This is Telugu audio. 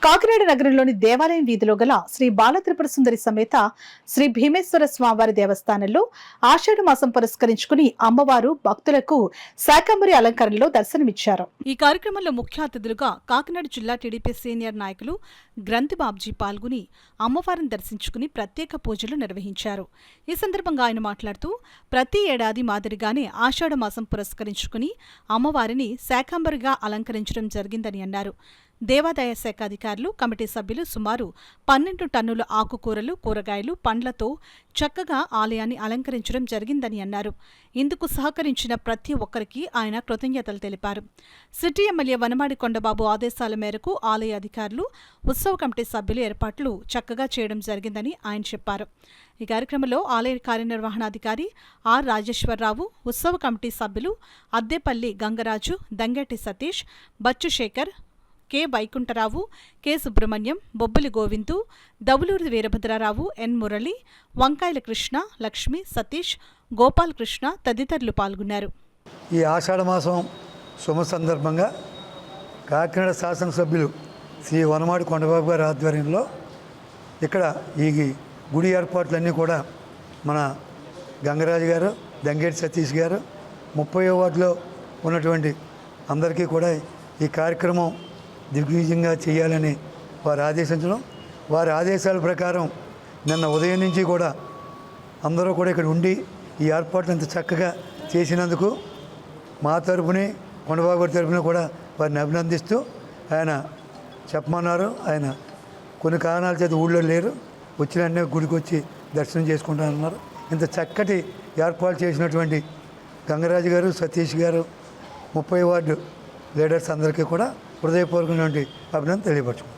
కాకినాడ నగరంలోని దేవాలయం వీధిలో గల శ్రీ బాలత్రిపుర సుందరి సమేత శ్రీ భీమేశ్వర స్వామివారి దేవస్థానంలో ఆషాఢ మాసం పురస్కరించుకుని అమ్మవారు భక్తులకు శాకంబరి అలంకరణలో దర్శనమిచ్చారు. ఈ కార్యక్రమంలో ముఖ్య అతిథులుగా కాకినాడ జిల్లా టీడీపీ సీనియర్ నాయకులు గ్రంథి బాబ్జీ పాల్గొని అమ్మవారిని దర్శించుకుని ప్రత్యేక పూజలు నిర్వహించారు. ఈ సందర్భంగా ఆయన మాట్లాడుతూ ప్రతి ఏడాది మాదిరిగానే ఆషాఢ మాసం పురస్కరించుకుని అమ్మవారిని శాకంబరిగా అలంకరించడం జరిగిందని అన్నారు. దేవాదాయ శాఖ అధికారులు, కమిటీ సభ్యులు సుమారు 12 టన్నుల ఆకుకూరలు, కూరగాయలు, పండ్లతో చక్కగా ఆలయాన్ని అలంకరించడం జరిగిందని అన్నారు. ఇందుకు సహకరించిన ప్రతి ఒక్కరికి ఆయన కృతజ్ఞతలు తెలిపారు. సిటీ ఎమ్మెల్యే వనమాడి కొండబాబు ఆదేశాల మేరకు ఆలయ అధికారులు, ఉత్సవ కమిటీ సభ్యులు ఏర్పాట్లు చక్కగా చేయడం జరిగిందని ఆయన చెప్పారు. ఈ కార్యక్రమంలో ఆలయ కార్యనిర్వహణాధికారి ఆర్ రాజేశ్వరరావు, ఉత్సవ కమిటీ సభ్యులు అద్దేపల్లి గంగరాజు, దంగేటి సతీష్, బచ్చు శేఖర్, కె వైకుంఠరావు, కె సుబ్రహ్మణ్యం, బొబ్బిలి గోవిందు, దవులూరి వీరభద్రరావు, ఎన్ మురళి, వంకాయల కృష్ణ, లక్ష్మి, సతీష్, గోపాల్ కృష్ణ తదితరులు పాల్గొన్నారు. ఈ ఆషాఢ మాసం శుభ సందర్భంగా కాకినాడ శాసనసభ్యులు శ్రీ వనమాడి కొండబాబు గారి ఆధ్వర్యంలో ఇక్కడ ఈ గుడి ఏర్పాట్లన్నీ కూడా మన గంగరాజు గారు, దంగేటి సతీష్ గారు 30వ వార్డులో ఉన్నటువంటి అందరికీ కూడా ఈ కార్యక్రమం దిగ్విజయంగా చేయాలని వారు ఆదేశించడం, వారి ఆదేశాల ప్రకారం నిన్న ఉదయం నుంచి కూడా అందరూ కూడా ఇక్కడ ఉండి ఈ ఏర్పాట్లు ఇంత చక్కగా చేసినందుకు మా తరపుని, కొండబాబు గారి తరపున కూడా వారిని అభినందిస్తూ ఆయన చెప్పమన్నారు. ఆయన కొన్ని కారణాల చేత ఊళ్ళో లేరు, వచ్చిన గుడికి వచ్చి దర్శనం చేసుకుంటానన్నారు. ఇంత చక్కటి ఏర్పాటు చేసినటువంటి గంగరాజు గారు, సతీష్ గారు, 30వ వార్డు లీడర్స్ అందరికీ కూడా హృదయపూర్వకమైనటువంటి అభినందన తెలియపరచుకుంటాం.